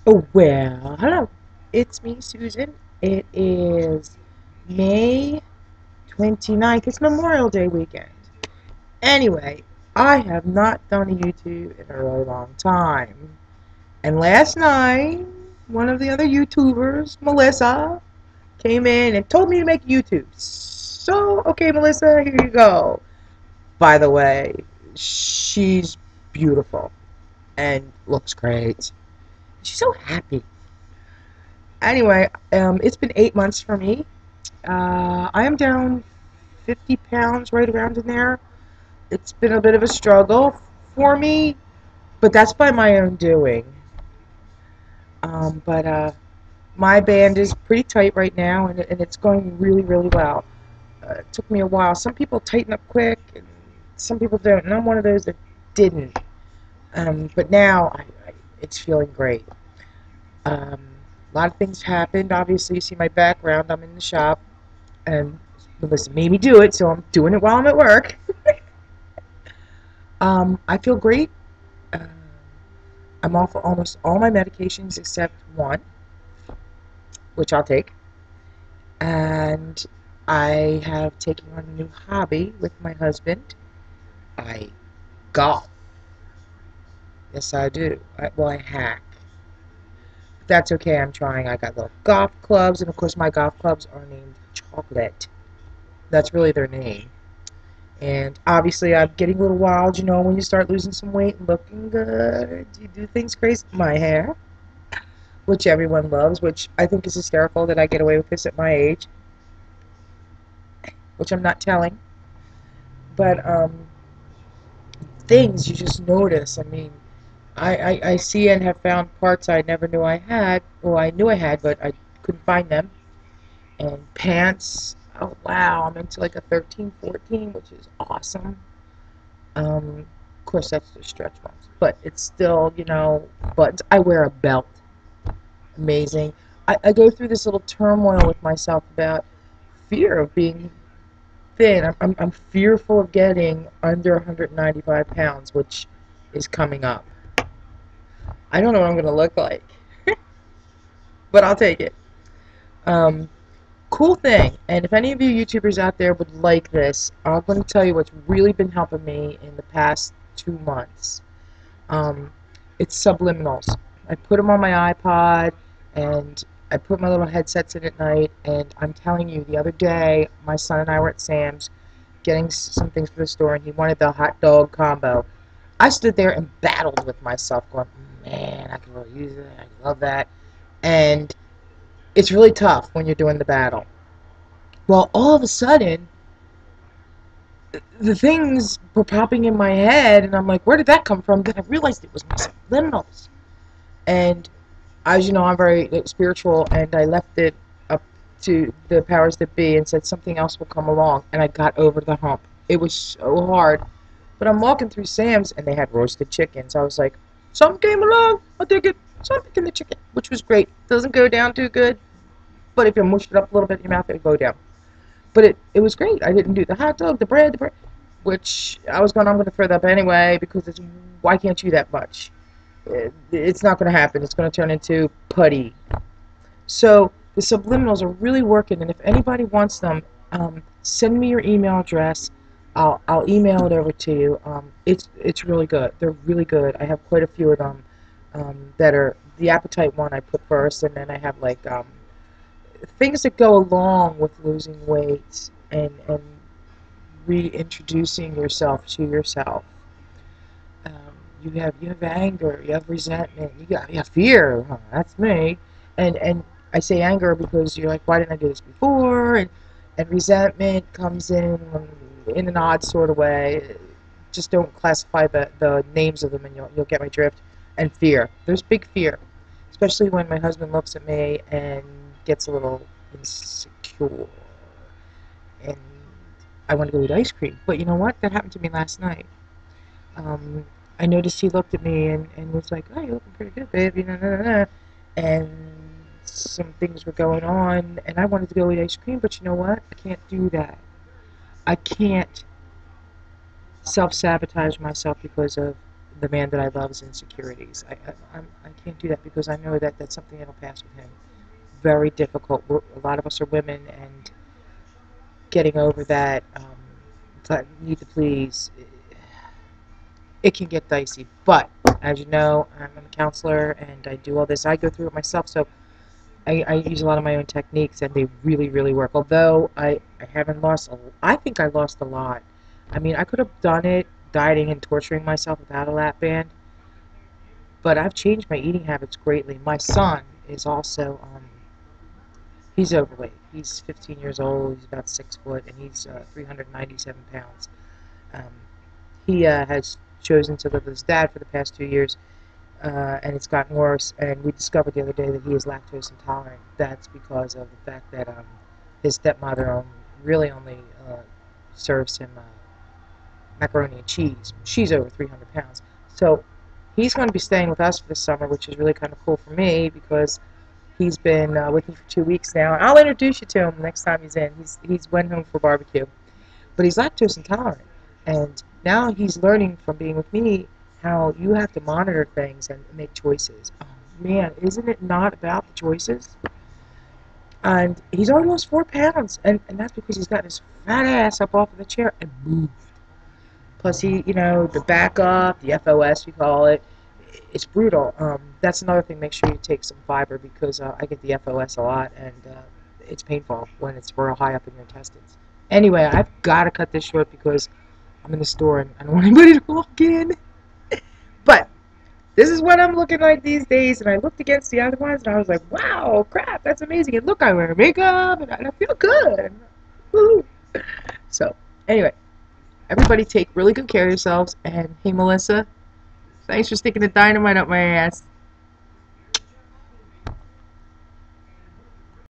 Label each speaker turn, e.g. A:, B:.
A: Oh, well, hello. It's me, Susan. It is May 29th. It's Memorial Day weekend. Anyway, I have not done a YouTube in a really long time. And last night, one of the other YouTubers, Melissa, came in and told me to make YouTube. So, okay, Melissa, here you go. By the way, she's beautiful and looks great. She's so happy. Anyway, it's been 8 months for me. I am down 50 pounds, right around in there. It's been a bit of a struggle for me, but that's by my own doing. But my band is pretty tight right now, and it's going really, really well. It took me a while. Some people tighten up quick, and some people don't, and I'm one of those that didn't. But now it's feeling great. Um, a lot of things happened. Obviously, you see my background. I'm in the shop, and Melissa made me do it, so I'm doing it while I'm at work. I feel great. Uh, I'm off almost all my medications except one, which I'll take. And I have taken on a new hobby with my husband. I golf. Yes, I do. I hack. That's okay. I'm trying. I got little golf clubs, and of course, my golf clubs are named Chocolate. That's really their name. And obviously, I'm getting a little wild, when you start losing some weight and looking good. You do things crazy. My hair, which everyone loves, which I think is hysterical that I get away with this at my age, which I'm not telling. But things you just notice. I mean, I see and have found parts I never knew I had. Well, I knew I had, but I couldn't find them. And pants. Oh, wow. I'm into like a 13, 14, which is awesome. Of course, that's the stretch ones, but it's still, buttons. I wear a belt. Amazing. I go through this little turmoil with myself about fear of being thin. I'm fearful of getting under 195 pounds, which is coming up. I don't know what I'm going to look like, but I'll take it. Um, cool thing, and if any of you YouTubers out there would like this, I'm going to tell you what's really been helping me in the past 2 months. Um, it's subliminals. I put them on my iPod, and I put my little headsets in at night, and I'm telling you, the other day, my son and I were at Sam's getting some things for the store, and he wanted the hot dog combo. I stood there and battled with myself, going, man, I can really use it. I love that. And it's really tough when you're doing the battle. Well, all of a sudden, the things were popping in my head, and I'm like, where did that come from? Then I realized it was my subliminals. And as you know, I'm very spiritual, and I left it up to the powers that be and said something else will come along, and I got over the hump. It was so hard. But I'm walking through Sam's, and they had roasted chickens. I was like, something came along. I'll take it. So I'm picking the chicken, which was great. Doesn't go down too good, but if you mush it up a little bit in your mouth, it'll go down. But it was great. I didn't do the hot dog, the bread, which I was going, I'm going to throw that up anyway, because why can't you that much? It's not going to happen. It's going to turn into putty. So the subliminals are really working, and if anybody wants them, send me your email address. I'll email it over to you. It's really good. They're really good. I have quite a few of them that are the appetite one I put first, and then I have like things that go along with losing weight and reintroducing yourself to yourself. Um, you have anger, you have resentment, you have fear. Huh, that's me. And I say anger because you're like, why didn't I do this before? And resentment comes in an odd sort of way. Just don't classify the names of them, and you'll get my drift. And fear. There's big fear, especially when my husband looks at me and gets a little insecure, and I want to go eat ice cream. But you know what? That happened to me last night. um, I noticed he looked at me and was like, "Oh, you're looking pretty good, baby." And some things were going on, and I wanted to go eat ice cream, but you know what? I can't do that. I can't self-sabotage myself because of the man that I love's insecurities. I can't do that because I know that that's something that'll pass with him. Very difficult. A lot of us are women, and getting over that need to please, it can get dicey. But as you know, I'm a counselor and I do all this. I go through it myself, so I use a lot of my own techniques, and they really, really work. Although I haven't lost, I think I lost a lot. I mean, I could have done it dieting and torturing myself without a lap band, but I've changed my eating habits greatly. My son is also, he's overweight. He's 15 years old, he's about 6 foot, and he's 397 pounds. Um, he has chosen to live with his dad for the past 2 years, and it's gotten worse. And we discovered the other day that he is lactose intolerant. That's because of the fact that his stepmother really only serves him macaroni and cheese. She's over 300 pounds. So he's going to be staying with us for the summer, which is really kind of cool for me because he's been with me for 2 weeks now. I'll introduce you to him next time he's in. He's went home for barbecue, but he's lactose intolerant, and now he's learning from being with me how you have to monitor things and make choices. Oh, man, isn't it not about the choices? And he's already lost 4 pounds, and that's because he's got his fat ass up off of the chair and moved. Plus, the backup, the FOS we call it, it's brutal. That's another thing. Make sure you take some fiber because I get the FOS a lot, and it's painful when it's real high up in your intestines. Anyway, I've got to cut this short because I'm in the store and I don't want anybody to walk in. But this is what I'm looking like these days, and I looked against the other ones, and I was like, wow, crap, that's amazing. And look, I wear makeup, and I feel good. Woo. So, anyway, everybody take really good care of yourselves, and hey, Melissa, thanks for sticking the dynamite up my ass.